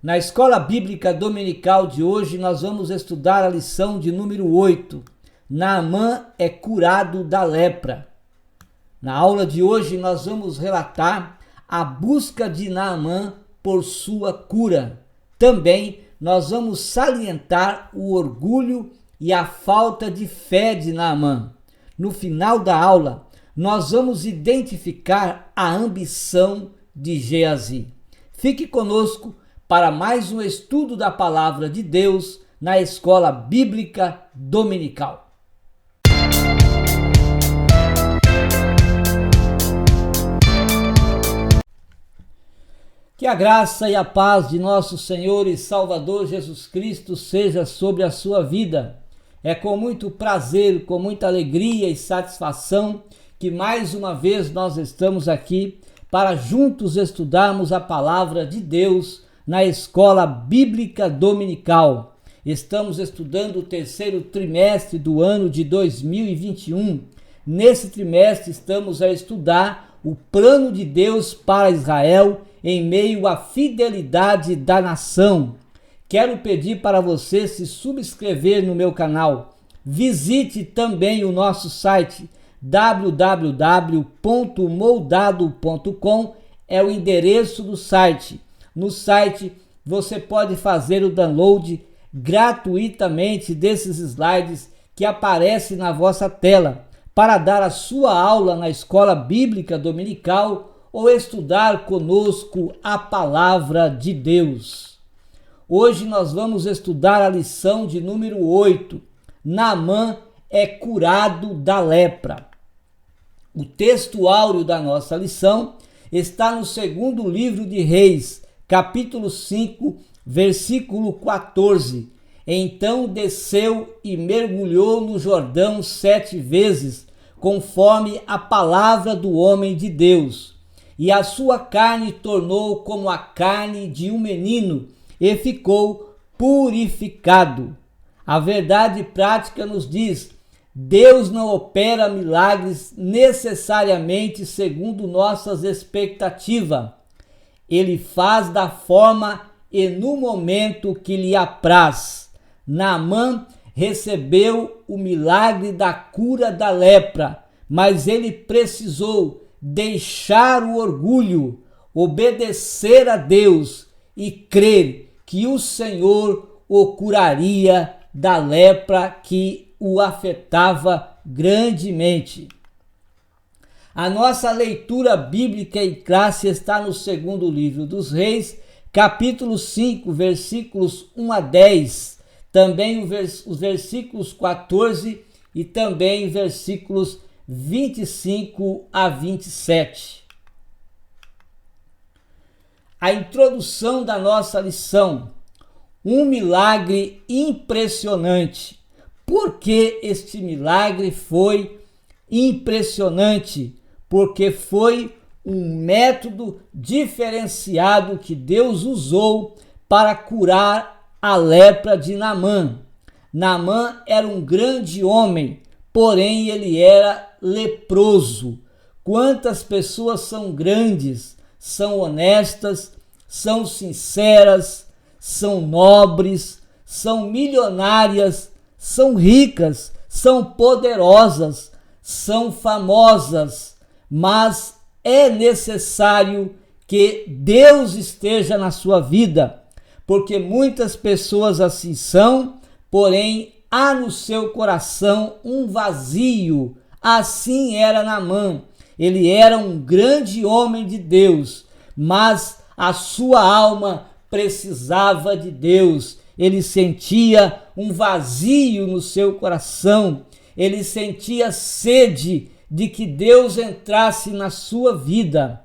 Na escola bíblica dominical de hoje, nós vamos estudar a lição de número 8. Naamã é curado da lepra. Na aula de hoje, nós vamos relatar a busca de Naamã por sua cura. Também nós vamos salientar o orgulho e a falta de fé de Naamã. No final da aula, nós vamos identificar a ambição de Geazi. Fique conosco para mais um estudo da Palavra de Deus na Escola Bíblica Dominical. Que a graça e a paz de nosso Senhor e Salvador Jesus Cristo seja sobre a sua vida. É com muito prazer, com muita alegria e satisfação que mais uma vez nós estamos aqui para juntos estudarmos a Palavra de Deus na Escola Bíblica Dominical. Estamos estudando o terceiro trimestre do ano de 2021. Nesse trimestre estamos a estudar o plano de Deus para Israel em meio à fidelidade da nação. Quero pedir para você se subscrever no meu canal. Visite também o nosso site www.moldado.com é o endereço do site. No site você pode fazer o download gratuitamente desses slides que aparecem na vossa tela para dar a sua aula na Escola Bíblica Dominical ou estudar conosco a Palavra de Deus. Hoje nós vamos estudar a lição de número 8. Naamã é curado da lepra. O texto áureo da nossa lição está no segundo livro de Reis, capítulo 5, versículo 14. Então desceu e mergulhou no Jordão 7 vezes, conforme a palavra do homem de Deus. E a sua carne tornou como a carne de um menino, e ficou purificado. A verdade prática nos diz: Deus não opera milagres necessariamente segundo nossas expectativas. Ele faz da forma e no momento que lhe apraz. Naamã recebeu o milagre da cura da lepra, mas ele precisou deixar o orgulho, obedecer a Deus e crer que o Senhor o curaria da lepra que o afetava grandemente. A nossa leitura bíblica em classe está no segundo livro dos Reis, capítulo 5, versículos 1 a 10, também os versículos 14 e também versículos 25 a 27. A introdução da nossa lição: um milagre impressionante. Por que este milagre foi impressionante? Porque foi um método diferenciado que Deus usou para curar a lepra de Naamã. Naamã era um grande homem, porém ele era leproso. Quantas pessoas são grandes, são honestas, são sinceras, são nobres, são milionárias, são ricas, são poderosas, são famosas, mas é necessário que Deus esteja na sua vida, porque muitas pessoas assim são, porém há no seu coração um vazio. Assim era Naamã. Ele era um grande homem de Deus, mas a sua alma precisava de Deus. Ele sentia um vazio no seu coração. Ele sentia sede de que Deus entrasse na sua vida.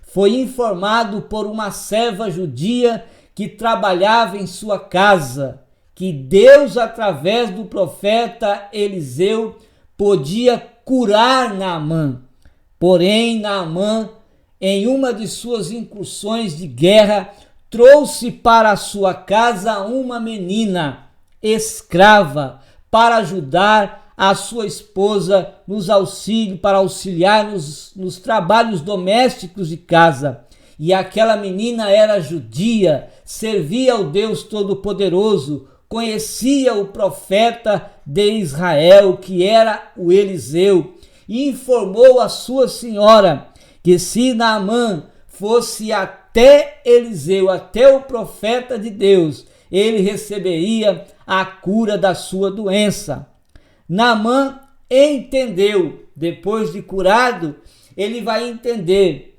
Foi informado por uma serva judia que trabalhava em sua casa que Deus, através do profeta Eliseu, podia curar Naamã. Porém, Naamã, em uma de suas incursões de guerra, trouxe para a sua casa uma menina escrava para ajudar a sua esposa para auxiliar nos trabalhos domésticos de casa. E aquela menina era judia, servia ao Deus Todo-Poderoso, conhecia o profeta de Israel, que era o Eliseu, e informou a sua senhora que se Naamã fosse até Eliseu, até o profeta de Deus, ele receberia a cura da sua doença. Naamã entendeu, depois de curado, ele vai entender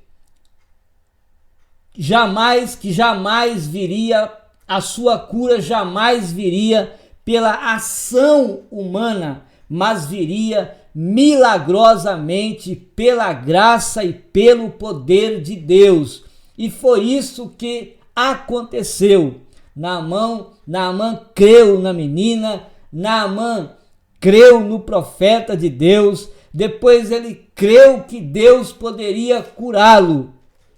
que jamais viria, a sua cura jamais viria pela ação humana, mas viria milagrosamente pela graça e pelo poder de Deus. E foi isso que aconteceu. Naamã creu na menina, Naamã creu no profeta de Deus, depois ele creu que Deus poderia curá-lo.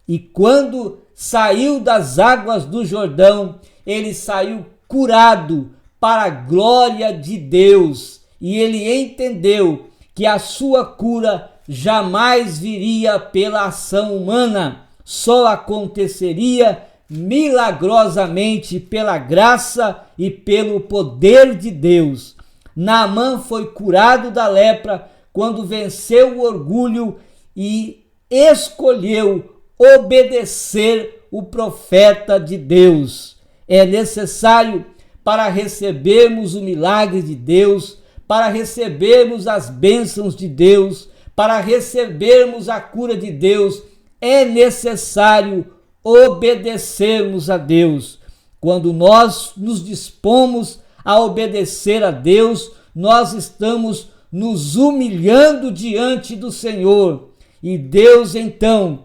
E quando saiu das águas do Jordão, ele saiu curado para a glória de Deus. E ele entendeu que a sua cura jamais viria pela ação humana, só aconteceria milagrosamente pela graça e pelo poder de Deus. Naamã foi curado da lepra quando venceu o orgulho e escolheu obedecer o profeta de Deus. É necessário, para recebermos o milagre de Deus, para recebermos as bênçãos de Deus, para recebermos a cura de Deus, é necessário obedecermos a Deus. Quando nós nos dispomos a obedecer a Deus, nós estamos nos humilhando diante do Senhor. E Deus, então,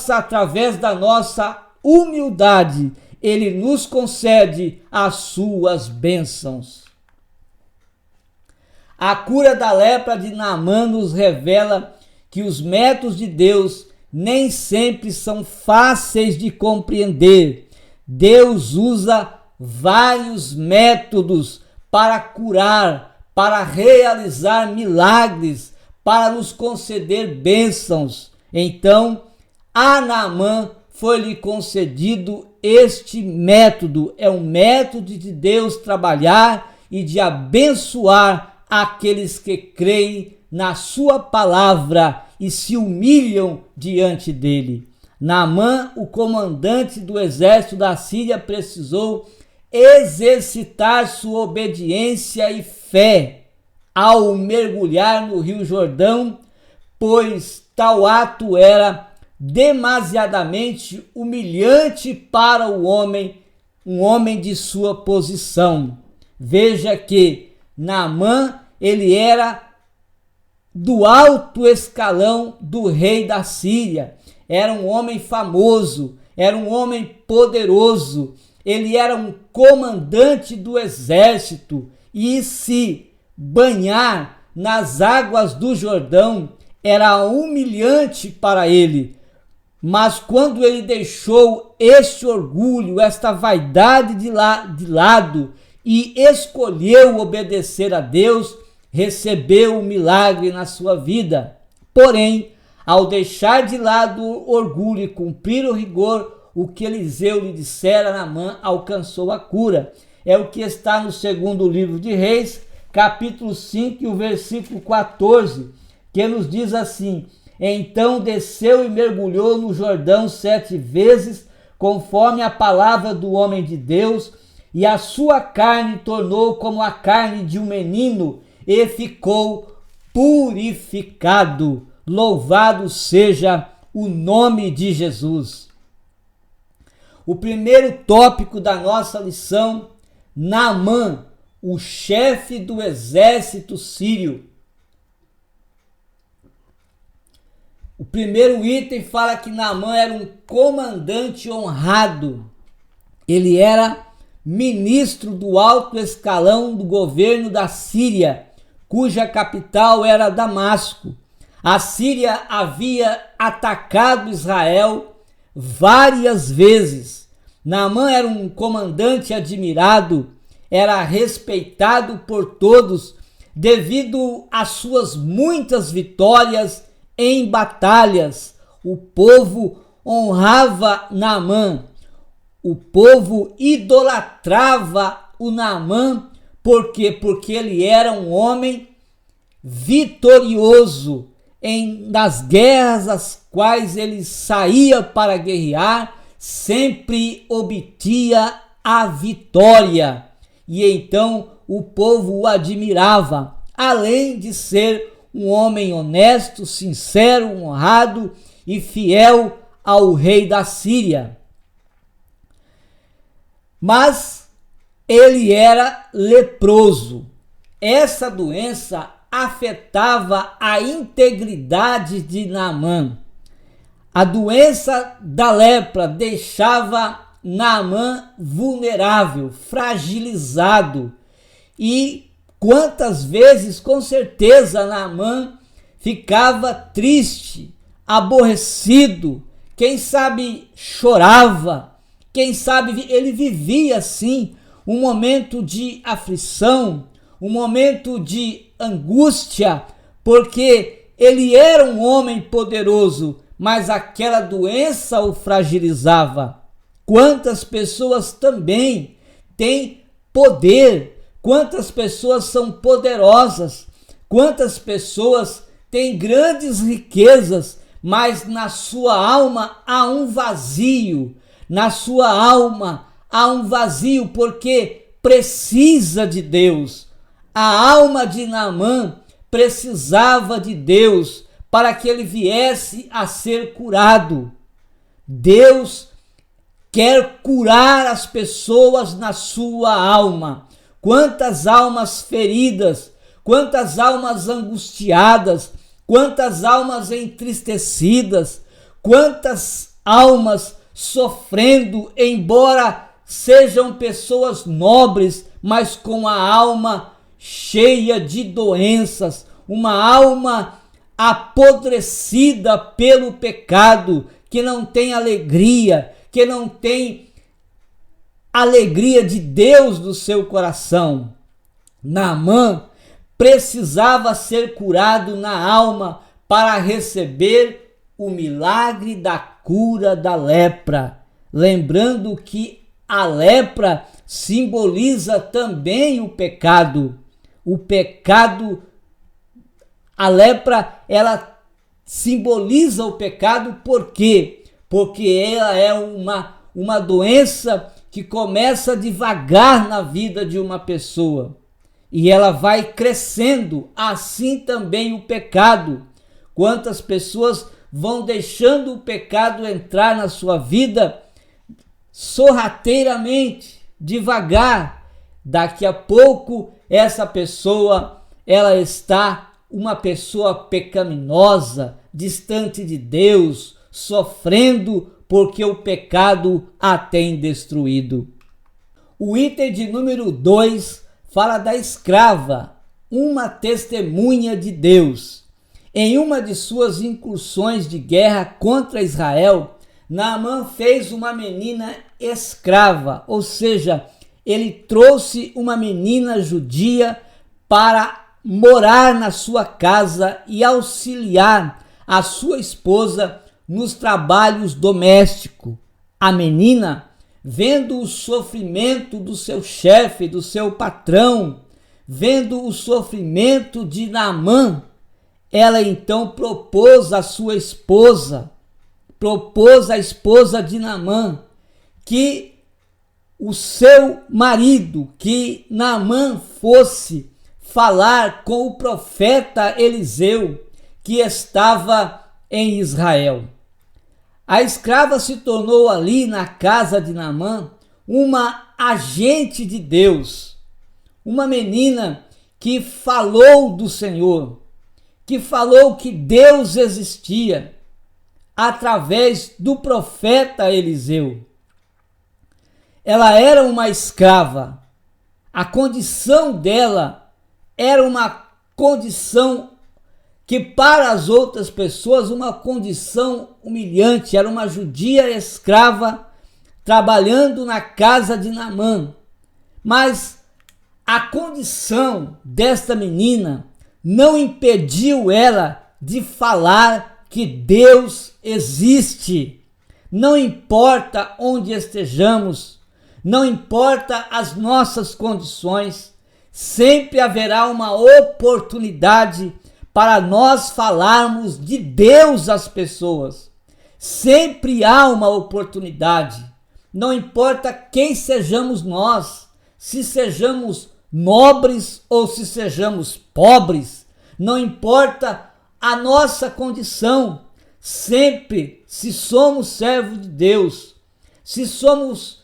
através da nossa humildade, ele nos concede as suas bênçãos. A cura da lepra de Naamã nos revela que os métodos de Deus nem sempre são fáceis de compreender. Deus usa vários métodos para curar, para realizar milagres, para nos conceder bênçãos. Então, a Naamã foi-lhe concedido este método. É um método de Deus trabalhar e de abençoar aqueles que creem na sua palavra e se humilham diante dele. Naamã, o comandante do exército da Síria, precisou exercitar sua obediência e fé ao mergulhar no Rio Jordão, pois tal ato era demasiadamente humilhante para o homem, um homem de sua posição. Veja que Naamã, ele era do alto escalão do rei da Síria, era um homem famoso, era um homem poderoso, ele era um comandante do exército, e se banhar nas águas do Jordão era humilhante para ele. Mas quando ele deixou este orgulho, esta vaidade de lado e escolheu obedecer a Deus, recebeu um milagre na sua vida. Porém, ao deixar de lado o orgulho e cumprir o rigor, o que Eliseu lhe dissera, Naamã alcançou a cura. É o que está no segundo livro de Reis, capítulo 5, e o versículo 14, que nos diz assim: então desceu e mergulhou no Jordão 7 vezes, conforme a palavra do homem de Deus, e a sua carne tornou como a carne de um menino, e ficou purificado. Louvado seja o nome de Jesus. O primeiro tópico da nossa lição: Naamã, o chefe do exército sírio. O primeiro item fala que Naamã era um comandante honrado. Ele era ministro do alto escalão do governo da Síria, cuja capital era Damasco. A Síria havia atacado Israel várias vezes. Naamã era um comandante admirado, era respeitado por todos devido às suas muitas vitórias em batalhas. O povo honrava Naamã. O povo idolatrava o Naamã. Por quê? Porque ele era um homem vitorioso nas guerras as quais ele saía para guerrear, sempre obtinha a vitória. E então o povo o admirava, além de ser um homem honesto, sincero, honrado e fiel ao rei da Síria. Mas ele era leproso. Essa doença afetava a integridade de Naamã. A doença da lepra deixava Naamã vulnerável, fragilizado. E quantas vezes, com certeza, Naamã ficava triste, aborrecido, quem sabe chorava, quem sabe ele vivia assim um momento de aflição, um momento de angústia, porque ele era um homem poderoso, mas aquela doença o fragilizava. Quantas pessoas também têm poder, quantas pessoas são poderosas, quantas pessoas têm grandes riquezas, mas na sua alma há um vazio, na sua alma há um vazio porque precisa de Deus. A alma de Naamã precisava de Deus para que ele viesse a ser curado. Deus quer curar as pessoas na sua alma. Quantas almas feridas, quantas almas angustiadas, quantas almas entristecidas, quantas almas sofrendo, embora sejam pessoas nobres, mas com a alma cheia de doenças, uma alma apodrecida pelo pecado, que não tem alegria, que não tem alegria de Deus no seu coração. Naamã precisava ser curado na alma para receber o milagre da cura da lepra. Lembrando que a lepra simboliza também o pecado. O pecado, a lepra, ela simboliza o pecado, por quê? Porque ela é uma doença que começa devagar na vida de uma pessoa e ela vai crescendo, assim também o pecado. Quantas pessoas vão deixando o pecado entrar na sua vida sorrateiramente, devagar. Daqui a pouco essa pessoa, ela está uma pessoa pecaminosa, distante de Deus, sofrendo porque o pecado a tem destruído. O item de número 2 fala da escrava, uma testemunha de Deus. Em uma de suas incursões de guerra contra Israel, Naamã fez uma menina escrava, ou seja, ele trouxe uma menina judia para morar na sua casa e auxiliar a sua esposa nos trabalhos domésticos. A menina, vendo o sofrimento do seu chefe, do seu patrão, vendo o sofrimento de Naamã, ela então propôs à esposa de Naamã, que o seu marido, que Naamã fosse falar com o profeta Eliseu, que estava em Israel. A escrava se tornou ali na casa de Naamã uma agente de Deus, uma menina que falou do Senhor, que falou que Deus existia através do profeta Eliseu. Ela era uma escrava. A condição dela era uma condição que para as outras pessoas, uma condição humilhante. Era uma judia escrava trabalhando na casa de Naamã. Mas a condição desta menina não impediu ela de falar que Deus existe. não importa onde estejamos, não importa as nossas condições, sempre haverá uma oportunidade para nós falarmos de Deus às pessoas. Sempre há uma oportunidade. Não importa quem sejamos nós, se sejamos nobres ou se sejamos pobres, não importa a nossa condição, sempre, se somos servos de Deus, se somos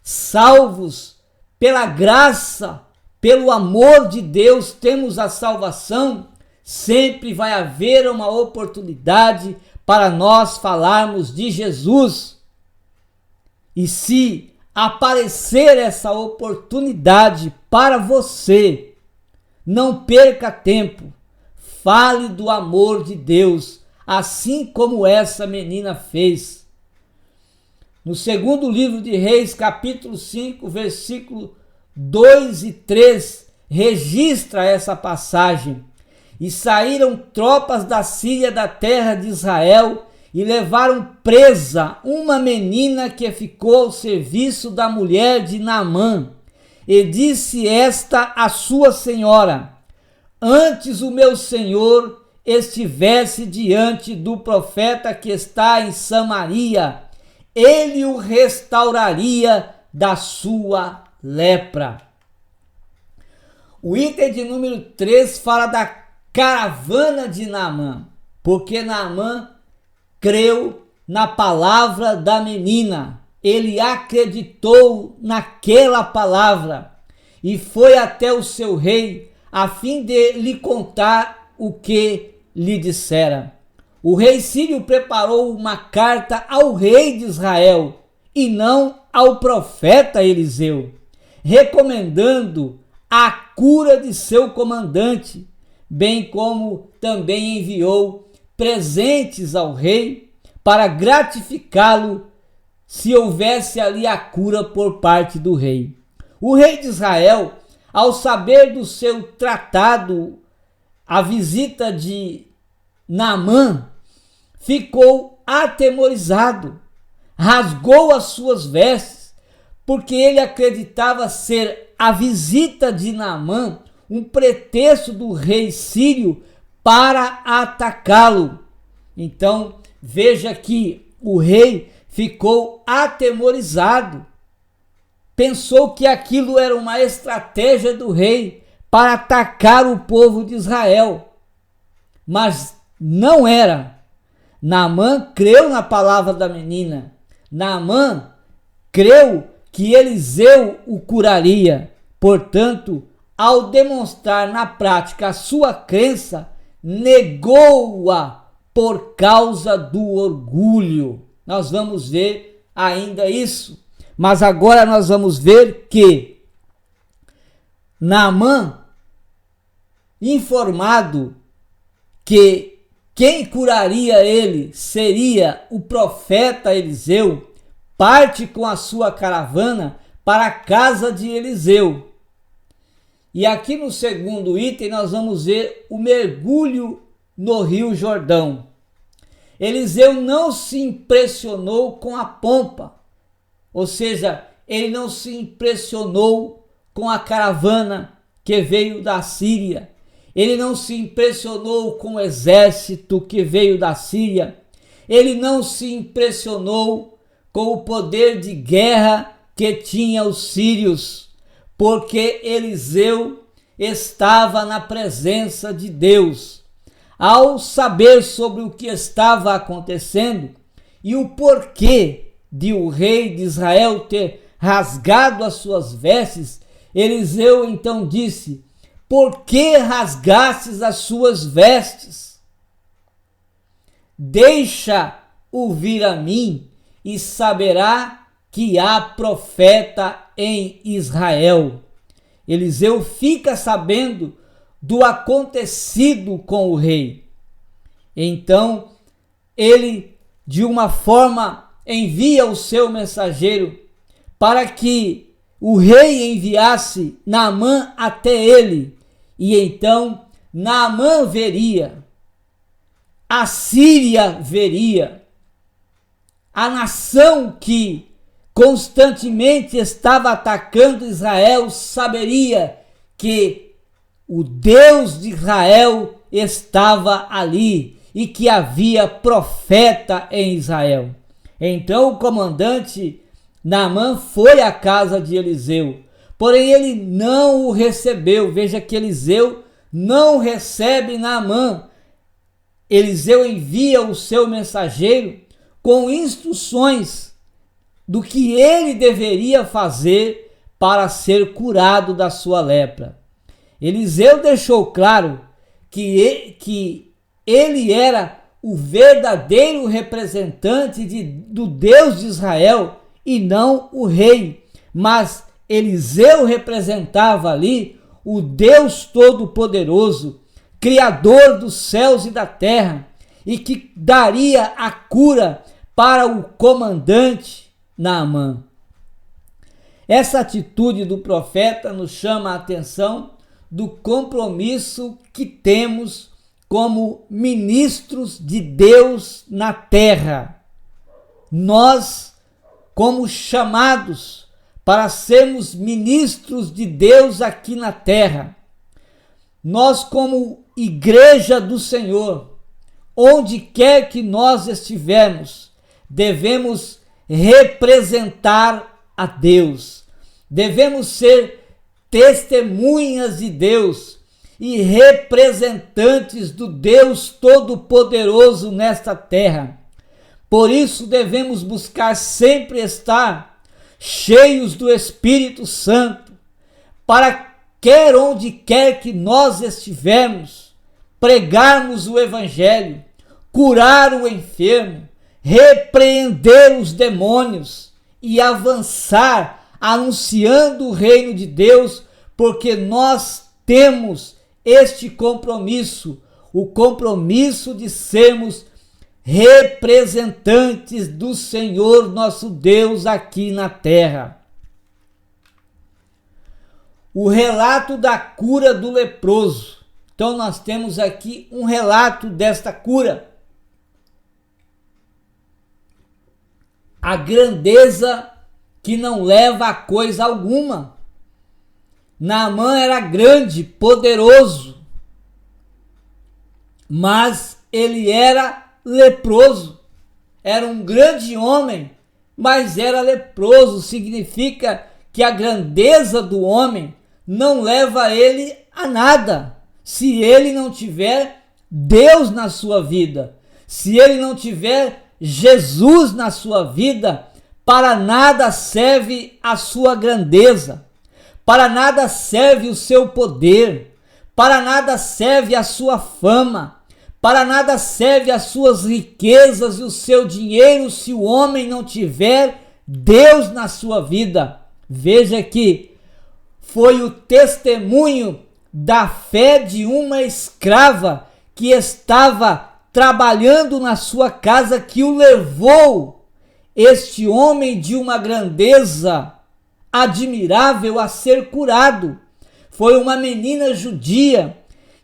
salvos pela graça, pelo amor de Deus, temos a salvação, sempre vai haver uma oportunidade para nós falarmos de Jesus. E se aparecer essa oportunidade para você, não perca tempo, fale do amor de Deus, assim como essa menina fez. No segundo livro de Reis, capítulo 5, versículo 2 e 3, registra essa passagem. E saíram tropas da Síria da terra de Israel e levaram presa uma menina que ficou ao serviço da mulher de Naamã. E disse esta à sua senhora: antes o meu senhor estivesse diante do profeta que está em Samaria, ele o restauraria da sua lepra. O item de número 3 fala da caravana de Naamã, porque Naamã creu na palavra da menina, ele acreditou naquela palavra e foi até o seu rei a fim de lhe contar o que lhe dissera. O rei sírio preparou uma carta ao rei de Israel e não ao profeta Eliseu, recomendando a cura de seu comandante, bem como também enviou presentes ao rei para gratificá-lo se houvesse ali a cura por parte do rei. O rei de Israel, ao saber do seu tratado, a visita de Naamã, ficou atemorizado, rasgou as suas vestes, porque ele acreditava ser a visita de Naamã um pretexto do rei sírio para atacá-lo. Então, veja que o rei ficou atemorizado, pensou que aquilo era uma estratégia do rei para atacar o povo de Israel, mas não era. Naamã creu na palavra da menina, Naamã creu que Eliseu o curaria, portanto, ao demonstrar na prática a sua crença, negou-a por causa do orgulho. Nós vamos ver ainda isso, mas agora nós vamos ver que Naamã, informado que quem curaria ele seria o profeta Eliseu, parte com a sua caravana para a casa de Eliseu. E aqui no segundo item nós vamos ver o mergulho no Rio Jordão. Eliseu não se impressionou com a pompa, ou seja, ele não se impressionou com a caravana que veio da Síria, ele não se impressionou com o exército que veio da Síria, ele não se impressionou com o poder de guerra que tinha os sírios, porque Eliseu estava na presença de Deus. Ao saber sobre o que estava acontecendo e o porquê de o rei de Israel ter rasgado as suas vestes, Eliseu então disse: por que rasgastes as suas vestes? Deixa-o vir a mim e saberá que há profeta em Israel. Eliseu fica sabendo do acontecido com o rei. Então, ele, de uma forma, envia o seu mensageiro para que o rei enviasse Naamã até ele. E então, Naamã veria, a Síria veria a nação que constantemente estava atacando Israel saberia que o Deus de Israel estava ali e que havia profeta em Israel. Então o comandante Naamã foi à casa de Eliseu, porém ele não o recebeu. Veja que Eliseu não recebe Naamã. Eliseu envia o seu mensageiro com instruções do que ele deveria fazer para ser curado da sua lepra. Eliseu deixou claro que ele era o verdadeiro representante do Deus de Israel e não o rei, mas Eliseu representava ali o Deus Todo-Poderoso, Criador dos céus e da terra, e que daria a cura para o comandante Naamã. Essa atitude do profeta nos chama a atenção do compromisso que temos como ministros de Deus na terra. Nós, como chamados para sermos ministros de Deus aqui na terra, nós, como igreja do Senhor, onde quer que nós estivermos, devemos representar a Deus, devemos ser testemunhas de Deus e representantes do Deus Todo-Poderoso nesta terra. Por isso devemos buscar sempre estar cheios do Espírito Santo, para quer onde quer que nós estivermos, pregarmos o Evangelho, curar o enfermo, repreender os demônios e avançar anunciando o reino de Deus, porque nós temos este compromisso, o compromisso de sermos representantes do Senhor nosso Deus aqui na terra. O relato da cura do leproso. Então nós temos aqui um relato desta cura. A grandeza que não leva a coisa alguma. Naamã era grande, poderoso, mas ele era leproso. Era um grande homem, mas era leproso. Significa que a grandeza do homem não leva ele a nada, se ele não tiver Deus na sua vida, se ele não tiver Jesus na sua vida. Para nada serve a sua grandeza, para nada serve o seu poder, para nada serve a sua fama, para nada serve as suas riquezas e o seu dinheiro se o homem não tiver Deus na sua vida. Veja que foi o testemunho da fé de uma escrava que estava trabalhando na sua casa que o levou, este homem de uma grandeza admirável, a ser curado. Foi uma menina judia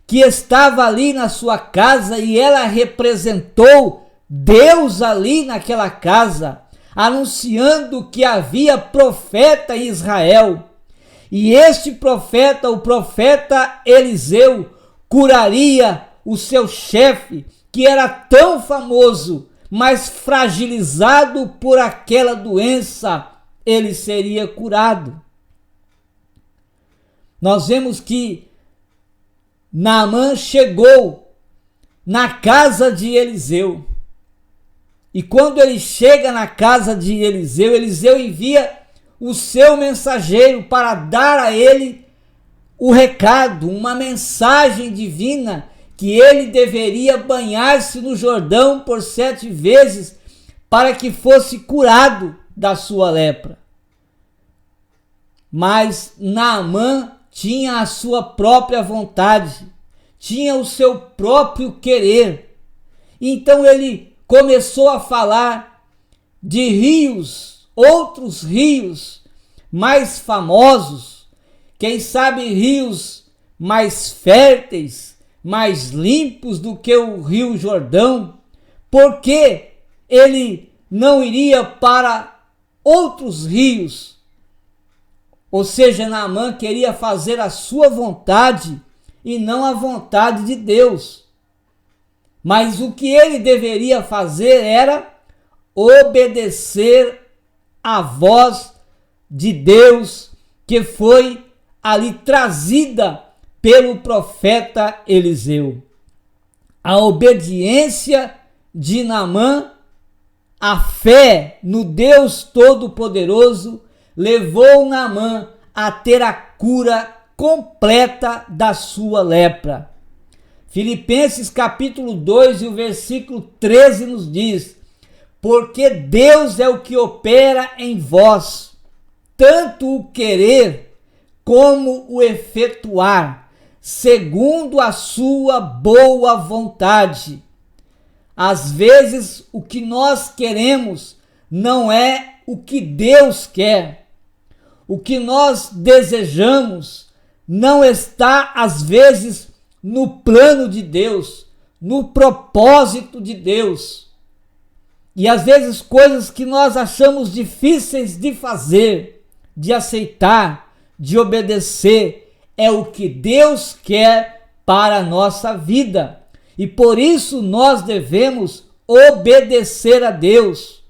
que estava ali na sua casa e ela representou Deus ali naquela casa, anunciando que havia profeta em Israel. E este profeta, o profeta Eliseu, curaria o seu chefe, que era tão famoso, mas fragilizado por aquela doença, ele seria curado. Nós vemos que Naamã chegou na casa de Eliseu. E quando ele chega na casa de Eliseu, Eliseu envia o seu mensageiro para dar a ele o recado, uma mensagem divina, que ele deveria banhar-se no Jordão por 7 vezes para que fosse curado da sua lepra. Mas Naamã tinha a sua própria vontade, tinha o seu próprio querer. Então ele começou a falar de rios, outros rios mais famosos, quem sabe rios mais férteis, mais limpos do que o Rio Jordão, porque ele não iria para outros rios. Ou seja, Naamã queria fazer a sua vontade e não a vontade de Deus. Mas o que ele deveria fazer era obedecer à voz de Deus que foi ali trazida pelo profeta Eliseu. A obediência de Naamã, a fé no Deus Todo-Poderoso, levou Naamã a ter a cura completa da sua lepra. Filipenses capítulo 2 e o versículo 13 nos diz: porque Deus é o que opera em vós, tanto o querer como o efetuar, segundo a sua boa vontade. Às vezes, o que nós queremos não é o que Deus quer. O que nós desejamos não está, às vezes, no plano de Deus, no propósito de Deus. E às vezes coisas que nós achamos difíceis de fazer, de aceitar, de obedecer, é o que Deus quer para a nossa vida. E por isso nós devemos obedecer a Deus.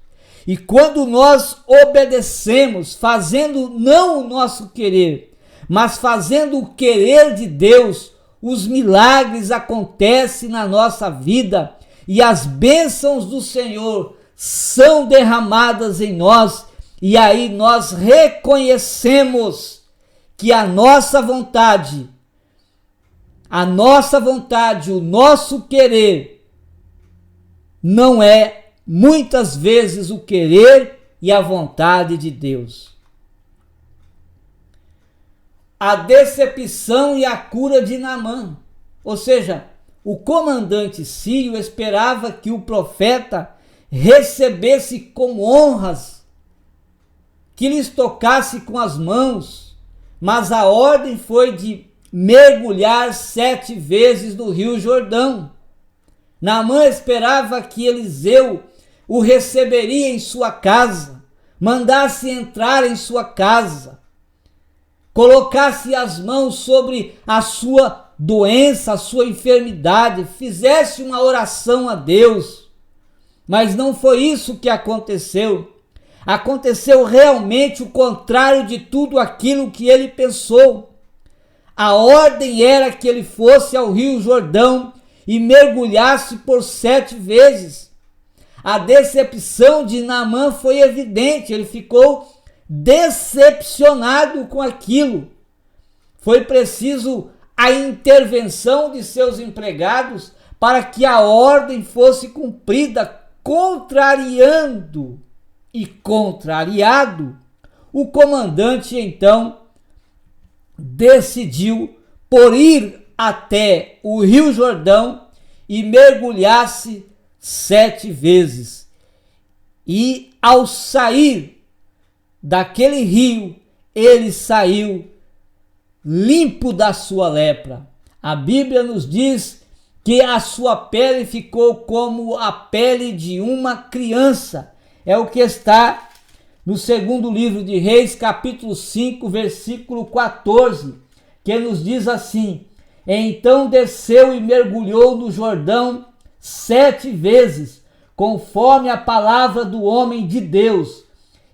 E quando nós obedecemos, fazendo não o nosso querer, mas fazendo o querer de Deus, os milagres acontecem na nossa vida e as bênçãos do Senhor são derramadas em nós, e aí nós reconhecemos que a nossa vontade, o nosso querer, não é muitas vezes o querer e a vontade de Deus. A decepção e a cura de Naamã, ou seja, o comandante sírio esperava que o profeta recebesse com honras, que lhes tocasse com as mãos, mas a ordem foi de mergulhar 7 vezes no Rio Jordão. Naamã esperava que Eliseu o receberia em sua casa, mandasse entrar em sua casa, colocasse as mãos sobre a sua doença, a sua enfermidade, fizesse uma oração a Deus. Mas não foi isso que aconteceu. Aconteceu realmente o contrário de tudo aquilo que ele pensou. A ordem era que ele fosse ao Rio Jordão e mergulhasse por 7 vezes. A decepção de Naamã foi evidente, ele ficou decepcionado com aquilo. Foi preciso a intervenção de seus empregados para que a ordem fosse cumprida, contrariando e contrariado. O comandante então decidiu por ir até o Rio Jordão e mergulhasse 7 vezes. E ao sair daquele rio, ele saiu limpo da sua lepra. A Bíblia nos diz que a sua pele ficou como a pele de uma criança. É o que está no segundo livro de Reis, capítulo 5, versículo 14, que nos diz assim: então desceu e mergulhou no Jordão 7 vezes, conforme a palavra do homem de Deus,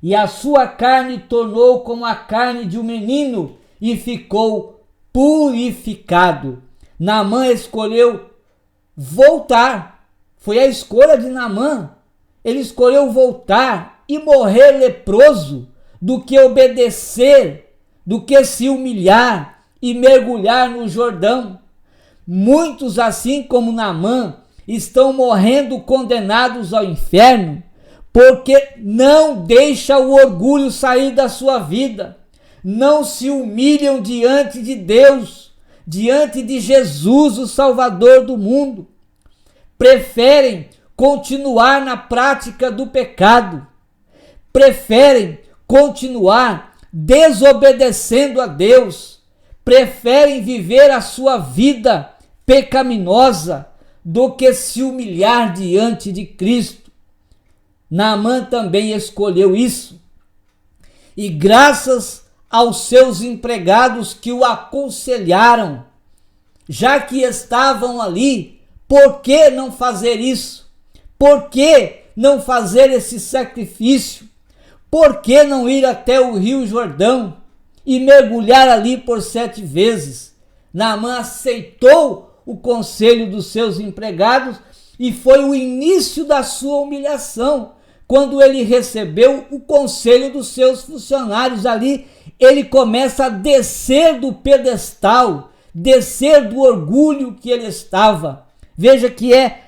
e a sua carne tornou como a carne de um menino, e ficou purificado. Naamã escolheu voltar. Foi a escolha de Naamã. Ele escolheu voltar e morrer leproso do que obedecer, do que se humilhar e mergulhar no Jordão. Muitos, assim como Naamã, estão morrendo condenados ao inferno porque não deixa o orgulho sair da sua vida, não se humilham diante de Deus, diante de Jesus, o Salvador do mundo. Preferem continuar na prática do pecado, preferem continuar desobedecendo a Deus, preferem viver a sua vida pecaminosa do que se humilhar diante de Cristo. Naamã também escolheu isso. E graças aos seus empregados que o aconselharam, já que estavam ali, por que não fazer isso? Por que não fazer esse sacrifício? Por que não ir até o Rio Jordão e mergulhar ali por 7 vezes? Naamã aceitou o conselho dos seus empregados e foi o início da sua humilhação. Quando ele recebeu o conselho dos seus funcionários ali, ele começa a descer do pedestal, descer do orgulho que ele estava. Veja que é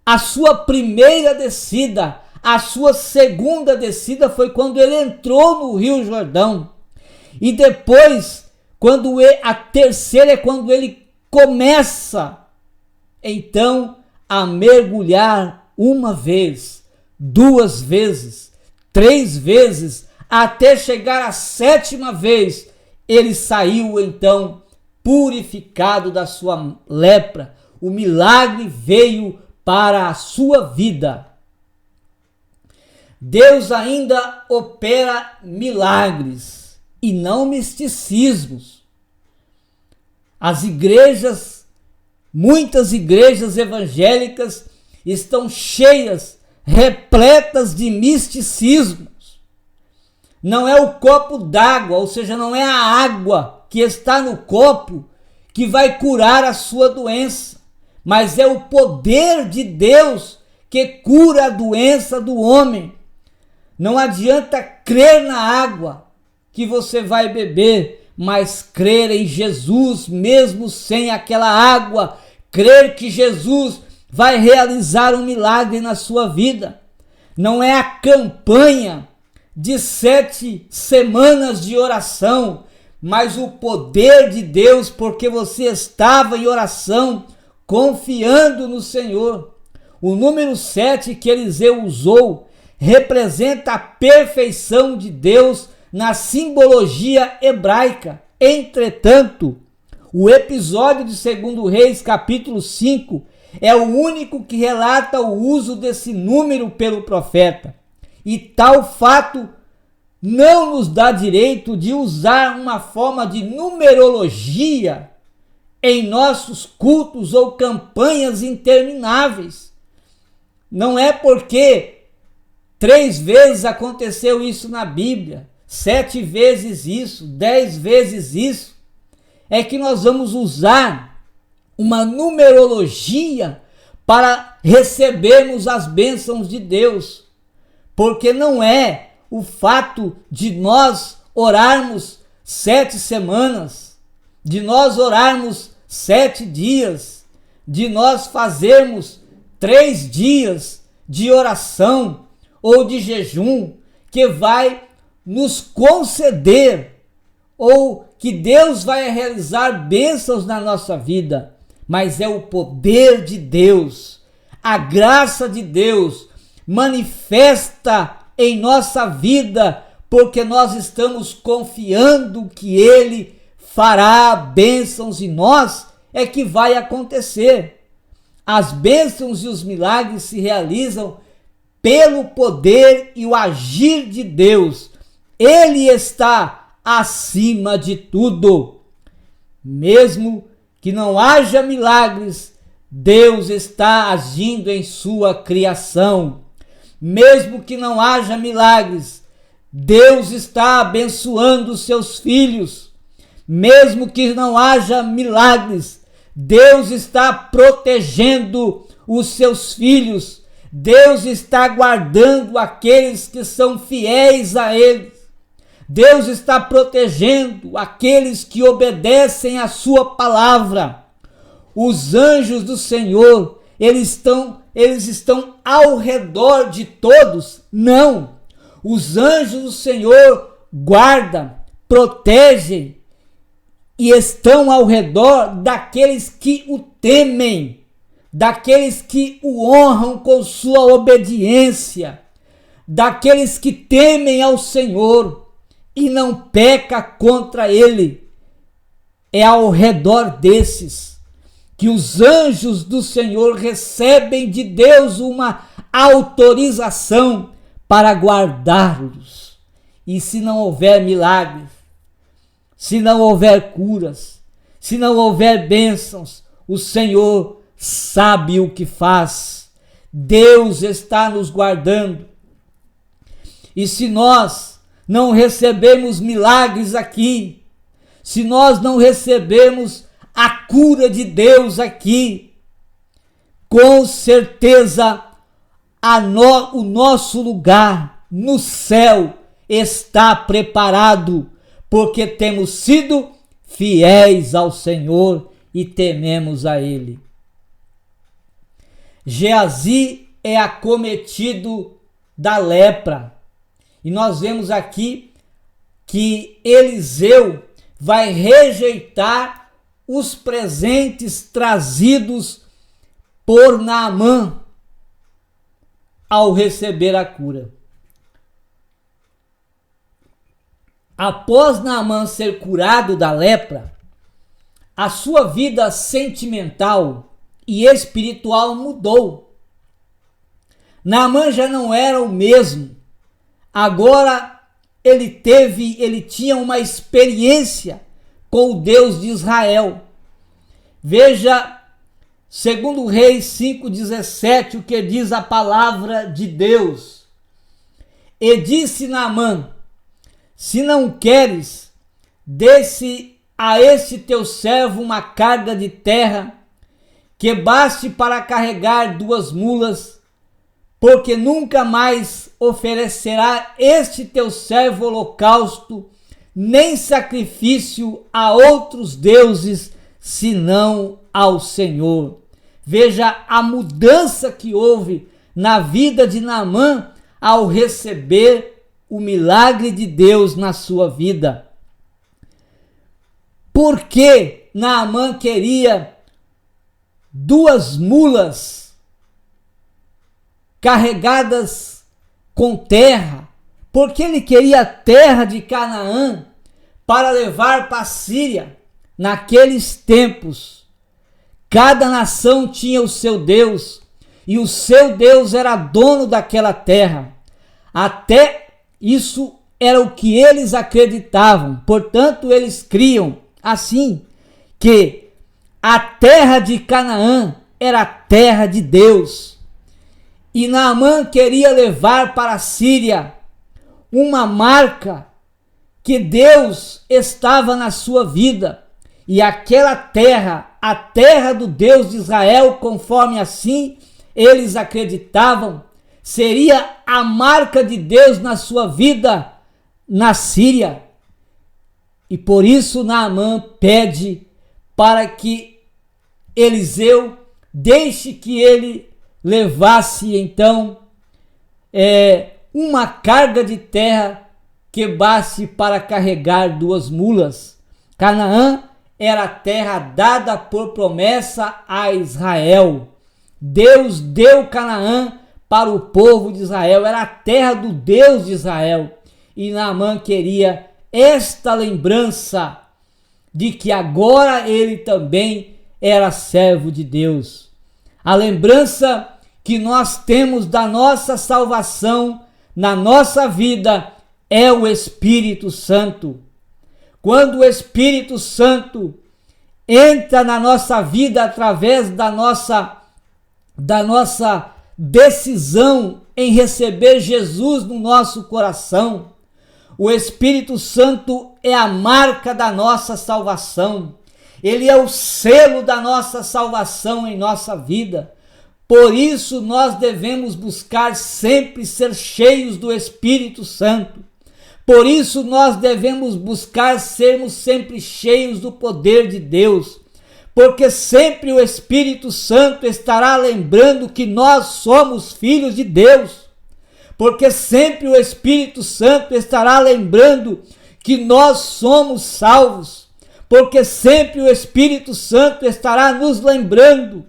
a sua primeira descida. A sua segunda descida foi quando ele entrou no Rio Jordão. E depois, a terceira é quando ele começa, então, a mergulhar 1 vez, 2 vezes, 3 vezes, até chegar à 7ª vez. Ele saiu, então, purificado da sua lepra. O milagre veio para a sua vida. Deus ainda opera milagres e não misticismos. Muitas igrejas evangélicas estão cheias, repletas de misticismos. Não é o copo d'água, ou seja, não é a água que está no copo que vai curar a sua doença, mas é o poder de Deus que cura a doença do homem. Não adianta crer na água que você vai beber, mas crer em Jesus mesmo sem aquela água, crer que Jesus vai realizar um milagre na sua vida. Não é a campanha de 7 semanas de oração, mas o poder de Deus, porque você estava em oração, confiando no Senhor. O número 7 que Eliseu usou representa a perfeição de Deus na simbologia hebraica. Entretanto, o episódio de 2 Reis, capítulo 5, é o único que relata o uso desse número pelo profeta. E tal fato não nos dá direito de usar uma forma de numerologia em nossos cultos ou campanhas intermináveis. Não é porque 3 vezes aconteceu isso na Bíblia, 7 vezes isso, 10 vezes isso, é que nós vamos usar uma numerologia para recebermos as bênçãos de Deus. Porque não é o fato de nós orarmos 7 semanas, de nós orarmos 7 dias, de nós fazermos 3 dias de oração ou de jejum, que vai nos conceder, ou que Deus vai realizar bênçãos na nossa vida, mas é o poder de Deus, a graça de Deus manifesta em nossa vida, porque nós estamos confiando que Ele fará bênçãos em nós, é que vai acontecer. As bênçãos e os milagres se realizam pelo poder e o agir de Deus. Ele está acima de tudo. Mesmo que não haja milagres, Deus está agindo em sua criação. Mesmo que não haja milagres, Deus está abençoando os seus filhos. Mesmo que não haja milagres, Deus está protegendo os seus filhos. Deus está guardando aqueles que são fiéis a Ele. Deus está protegendo aqueles que obedecem à sua palavra. Os anjos do Senhor, eles estão ao redor de todos? Não. Os anjos do Senhor guardam, protegem e estão ao redor daqueles que o temem, daqueles que o honram com sua obediência, daqueles que temem ao Senhor e não peca contra Ele. É ao redor desses que os anjos do Senhor recebem de Deus uma autorização para guardá-los. E se não houver milagres, se não houver curas, se não houver bênçãos, o Senhor sabe o que faz. Deus está nos guardando. E se nós não recebemos milagres aqui, se nós não recebemos a cura de Deus aqui, com certeza o nosso lugar no céu está preparado, porque temos sido fiéis ao Senhor e tememos a Ele. Geazi é acometido da lepra. E nós vemos aqui que Eliseu vai rejeitar os presentes trazidos por Naamã ao receber a cura. Após Naamã ser curado da lepra, a sua vida sentimental e espiritual mudou. Naamã já não era o mesmo. Agora ele tinha uma experiência com o Deus de Israel. Veja, segundo Reis 5,17, o que diz a palavra de Deus. E disse Naamã: se não queres, desse a este teu servo uma carga de terra, que baste para carregar 2 mulas, porque nunca mais oferecerá este teu servo holocausto, nem sacrifício a outros deuses, senão ao Senhor. Veja a mudança que houve na vida de Naamã ao receber o milagre de Deus na sua vida. Por que Naamã queria 2 mulas carregadas com terra? Porque ele queria a terra de Canaã para levar para a Síria. Naqueles tempos, cada nação tinha o seu Deus, e o seu Deus era dono daquela terra. Até isso era o que eles acreditavam. Portanto, eles criam assim, que a terra de Canaã era a terra de Deus. E Naamã queria levar para a Síria uma marca que Deus estava na sua vida. E aquela terra, a terra do Deus de Israel, conforme assim eles acreditavam, seria a marca de Deus na sua vida na Síria. E por isso Naamã pede para que Eliseu deixe que ele levasse então uma carga de terra que baste para carregar 2 mulas. Canaã era a terra dada por promessa a Israel. Deus deu Canaã para o povo de Israel, era a terra do Deus de Israel. E Naamã queria esta lembrança de que agora ele também era servo de Deus. A lembrança que nós temos da nossa salvação na nossa vida é o Espírito Santo. Quando o Espírito Santo entra na nossa vida através da nossa decisão em receber Jesus no nosso coração, o Espírito Santo é a marca da nossa salvação. Ele é o selo da nossa salvação em nossa vida. Por isso nós devemos buscar sempre ser cheios do Espírito Santo. Por isso nós devemos buscar sermos sempre cheios do poder de Deus, porque sempre o Espírito Santo estará lembrando que nós somos filhos de Deus, porque sempre o Espírito Santo estará lembrando que nós somos salvos, porque sempre o Espírito Santo estará nos lembrando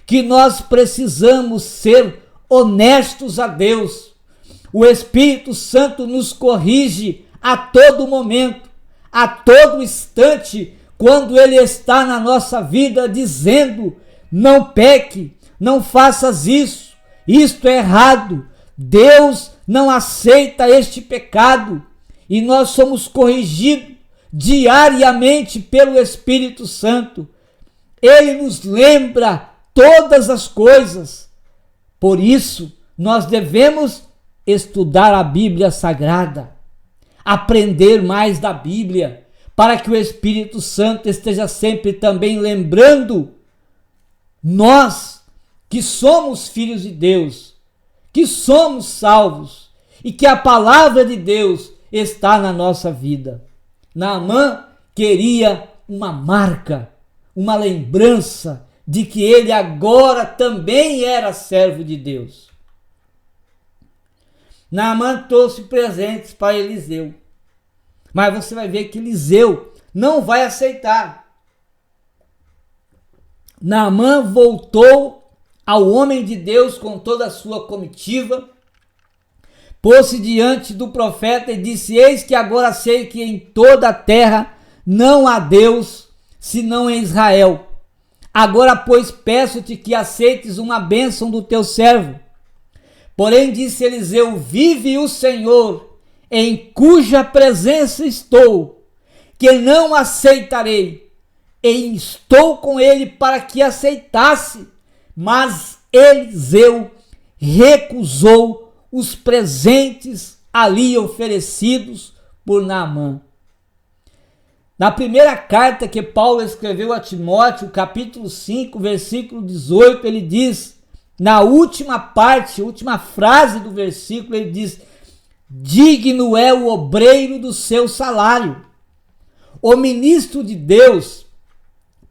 que nós precisamos ser honestos a Deus. O Espírito Santo nos corrige a todo momento, a todo instante, quando Ele está na nossa vida dizendo: não peque, não faças isso, isto é errado. Deus não aceita este pecado e nós somos corrigidos diariamente pelo Espírito Santo. Ele nos lembra todas as coisas. Por isso, nós devemos estudar a Bíblia Sagrada, aprender mais da Bíblia, para que o Espírito Santo esteja sempre também lembrando nós que somos filhos de Deus, que somos salvos e que a palavra de Deus está na nossa vida. Naamã queria uma marca, uma lembrança de que ele agora também era servo de Deus. Naamã trouxe presentes para Eliseu, mas você vai ver que Eliseu não vai aceitar. Naamã voltou ao homem de Deus com toda a sua comitiva, pôs-se diante do profeta e disse: eis que agora sei que em toda a terra não há Deus, senão em Israel. Agora, pois, peço-te que aceites uma bênção do teu servo. Porém, disse Eliseu: vive o Senhor, em cuja presença estou, que não aceitarei. E estou com ele para que aceitasse. Mas Eliseu recusou os presentes ali oferecidos por Naamã. Na primeira carta que Paulo escreveu a Timóteo, capítulo 5, versículo 18, ele diz, na última parte, última frase do versículo, ele diz: digno é o obreiro do seu salário. O ministro de Deus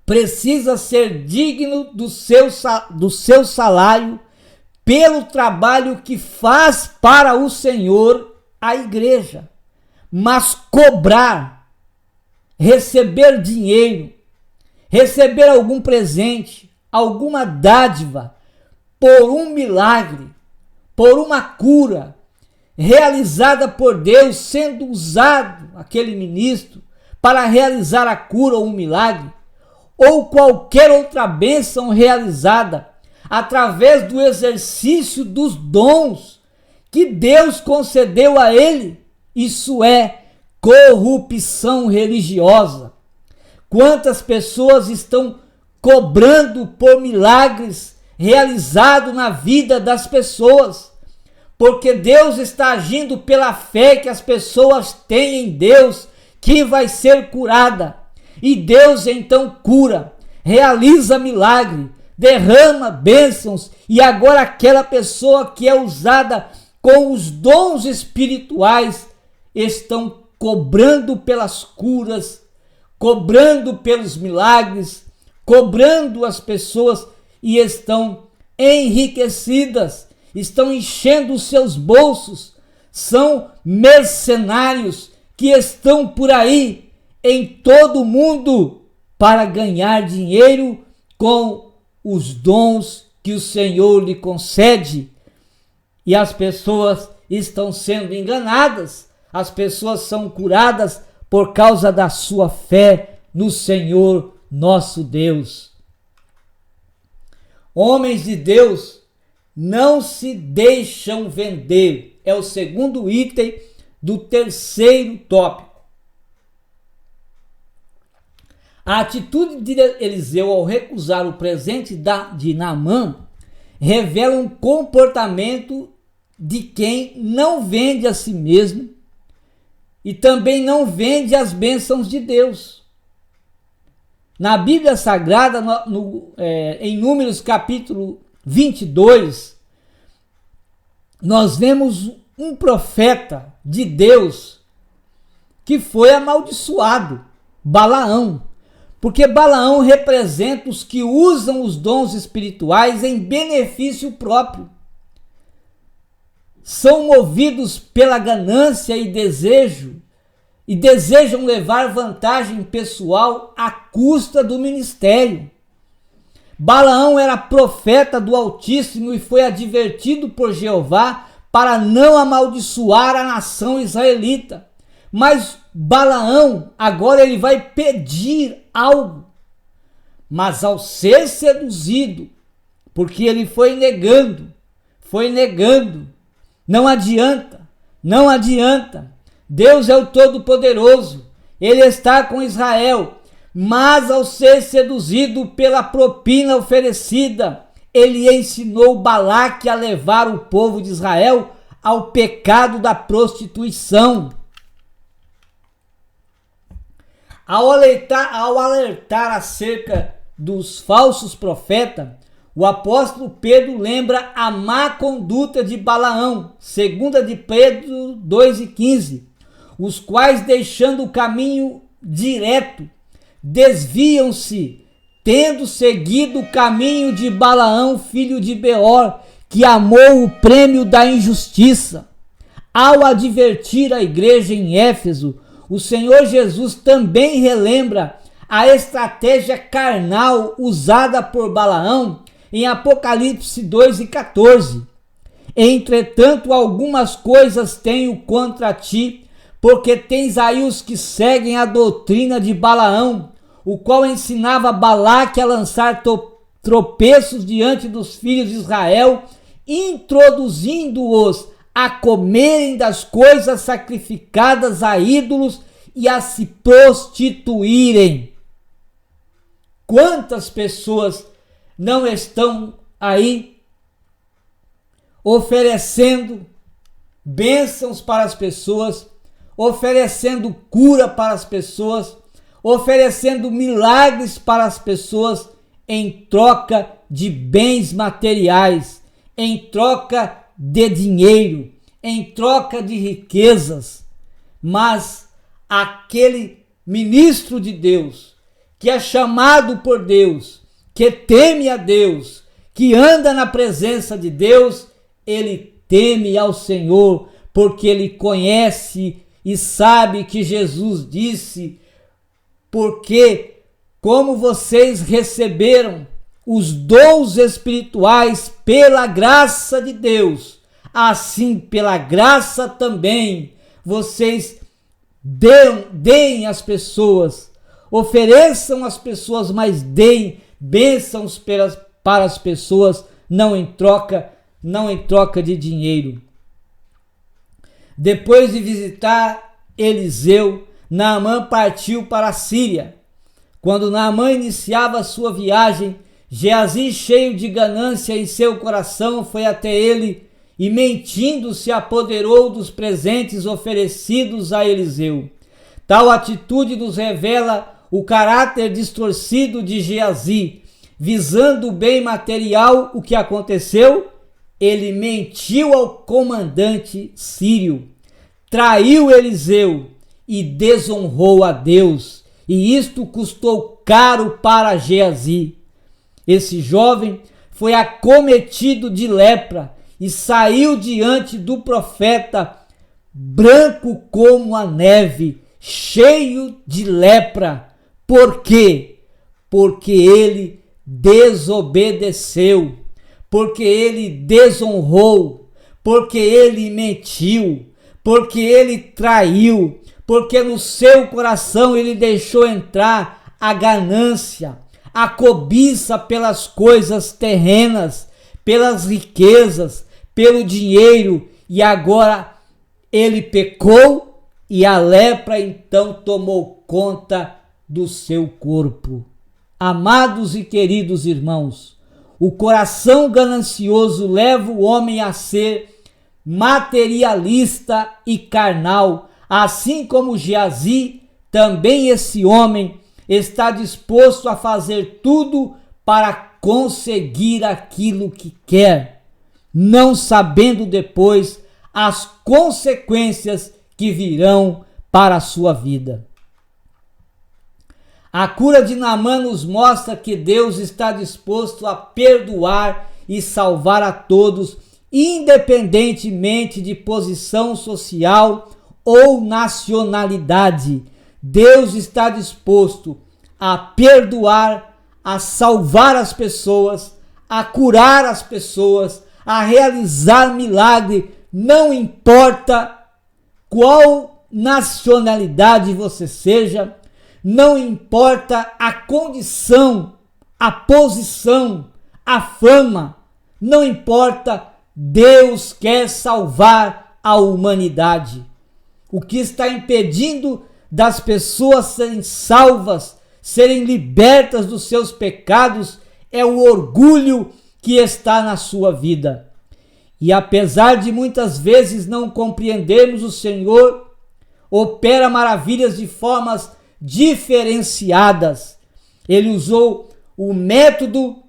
precisa ser digno do seu salário pelo trabalho que faz para o Senhor, a igreja. Mas cobrar, receber dinheiro, receber algum presente, alguma dádiva, por um milagre, por uma cura realizada por Deus, sendo usado aquele ministro para realizar a cura ou um milagre, ou qualquer outra bênção realizada através do exercício dos dons que Deus concedeu a ele, isso é corrupção religiosa. Quantas pessoas estão cobrando por milagres realizados na vida das pessoas, porque Deus está agindo pela fé que as pessoas têm em Deus, que vai ser curada. E Deus então cura, realiza milagre, derrama bênçãos, e agora aquela pessoa que é usada com os dons espirituais estão cobrando pelas curas, cobrando pelos milagres, cobrando as pessoas e estão enriquecidas, estão enchendo os seus bolsos, são mercenários que estão por aí em todo o mundo para ganhar dinheiro com os dons que o Senhor lhe concede. E as pessoas estão sendo enganadas, as pessoas são curadas por causa da sua fé no Senhor nosso Deus. Homens de Deus não se deixam vender. É o segundo item do terceiro tópico. A atitude de Eliseu ao recusar o presente de Naamã revela um comportamento de quem não vende a si mesmo e também não vende as bênçãos de Deus. Na Bíblia Sagrada, em Números capítulo 22, nós vemos um profeta de Deus que foi amaldiçoado, Balaão, porque Balaão representa os que usam os dons espirituais em benefício próprio. São movidos pela ganância e desejam levar vantagem pessoal à custa do ministério. Balaão era profeta do Altíssimo e foi advertido por Jeová para não amaldiçoar a nação israelita. Mas Balaão agora ele vai pedir algo. Mas ao ser seduzido, porque ele foi negando, Não adianta, não adianta. Deus é o Todo-Poderoso, Ele está com Israel, mas ao ser seduzido pela propina oferecida, ele ensinou Balaque a levar o povo de Israel ao pecado da prostituição. Ao alertar acerca dos falsos profetas, o apóstolo Pedro lembra a má conduta de Balaão, 2 de Pedro 2,15, os quais, deixando o caminho direto, desviam-se, tendo seguido o caminho de Balaão, filho de Beor, que amou o prêmio da injustiça. Ao advertir a igreja em Éfeso, o Senhor Jesus também relembra a estratégia carnal usada por Balaão em Apocalipse 2:14. Entretanto, algumas coisas tenho contra ti, porque tens aí os que seguem a doutrina de Balaão, o qual ensinava Balaque a lançar tropeços diante dos filhos de Israel, introduzindo-os a comerem das coisas sacrificadas a ídolos e a se prostituírem. Quantas pessoas não estão aí oferecendo bênçãos para as pessoas, oferecendo cura para as pessoas, oferecendo milagres para as pessoas em troca de bens materiais, em troca de dinheiro, em troca de riquezas. Mas aquele ministro de Deus, que é chamado por Deus, que teme a Deus, que anda na presença de Deus, ele teme ao Senhor, porque ele conhece e sabe que Jesus disse: porque como vocês receberam os dons espirituais pela graça de Deus, assim pela graça também vocês deem às pessoas, ofereçam às pessoas, mas deem bênçãos para as pessoas, não em troca de dinheiro. Depois de visitar Eliseu, Naamã partiu para a Síria. Quando Naamã iniciava sua viagem, Geazi, cheio de ganância em seu coração, foi até ele e, mentindo, se apoderou dos presentes oferecidos a Eliseu. Tal atitude nos revela o caráter distorcido de Geazi. Visando o bem material, o que aconteceu? Ele mentiu ao comandante sírio, traiu Eliseu e desonrou a Deus, e isto custou caro para Geazi. Esse jovem foi acometido de lepra e saiu diante do profeta branco como a neve, cheio de lepra. Por quê? Porque ele desobedeceu, porque ele desonrou, porque ele mentiu, porque ele traiu, porque no seu coração ele deixou entrar a ganância, a cobiça pelas coisas terrenas, pelas riquezas, pelo dinheiro, e agora ele pecou e a lepra então tomou conta do seu corpo. Amados e queridos irmãos, o coração ganancioso leva o homem a ser materialista e carnal, assim como Geazi. Também esse homem está disposto a fazer tudo para conseguir aquilo que quer, não sabendo depois as consequências que virão para a sua vida. A cura de Naamã nos mostra que Deus está disposto a perdoar e salvar a todos, independentemente de posição social ou nacionalidade. Deus está disposto a perdoar, a salvar as pessoas, a curar as pessoas, a realizar milagre, não importa qual nacionalidade você seja, não importa a condição, a posição, a fama, não importa. Deus quer salvar a humanidade. O que está impedindo das pessoas serem salvas, serem libertas dos seus pecados, é o orgulho que está na sua vida. E apesar de muitas vezes não compreendermos, o Senhor opera maravilhas de formas diferenciadas. Ele usou o método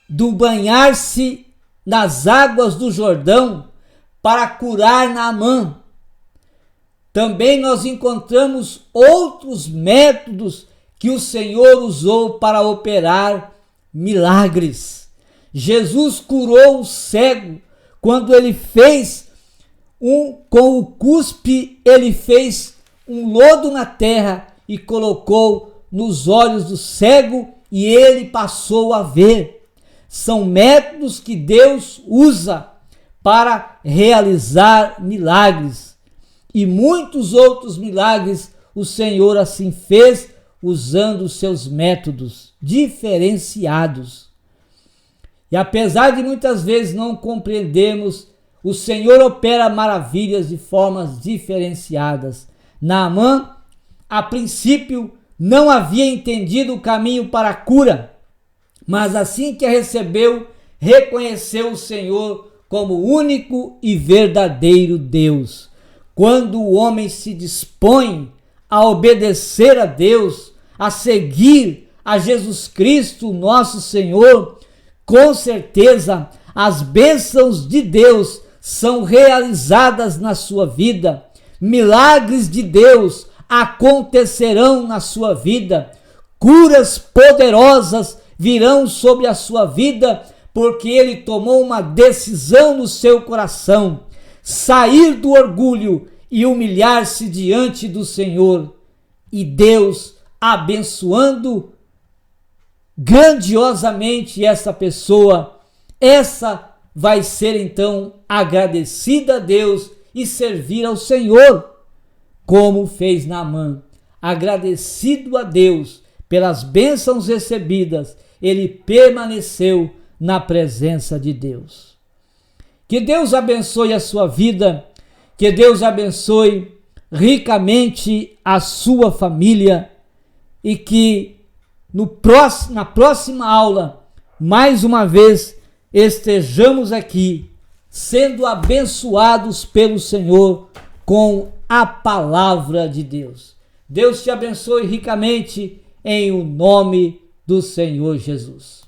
do banhar-se nas águas do Jordão para curar Naamã. Também nós encontramos outros métodos que o Senhor usou para operar milagres. Jesus curou o cego quando ele fez com o cuspe, ele fez um lodo na terra e colocou nos olhos do cego e ele passou a ver. São métodos que Deus usa para realizar milagres. E muitos outros milagres o Senhor assim fez, usando os seus métodos diferenciados. E apesar de muitas vezes não compreendermos, o Senhor opera maravilhas de formas diferenciadas. Naamã, a princípio, não havia entendido o caminho para a cura, mas assim que a recebeu, reconheceu o Senhor como único e verdadeiro Deus. Quando o homem se dispõe a obedecer a Deus, a seguir a Jesus Cristo, nosso Senhor, com certeza as bênçãos de Deus são realizadas na sua vida. Milagres de Deus acontecerão na sua vida. Curas poderosas virão sobre a sua vida, porque ele tomou uma decisão no seu coração: sair do orgulho e humilhar-se diante do Senhor. E Deus, abençoando grandiosamente essa pessoa, essa vai ser então agradecida a Deus e servir ao Senhor, como fez Naamã. Agradecido a Deus pelas bênçãos recebidas, ele permaneceu na presença de Deus. Que Deus abençoe a sua vida, que Deus abençoe ricamente a sua família e que na próxima aula, mais uma vez, estejamos aqui sendo abençoados pelo Senhor com a palavra de Deus. Deus te abençoe ricamente em o nome do Senhor Jesus.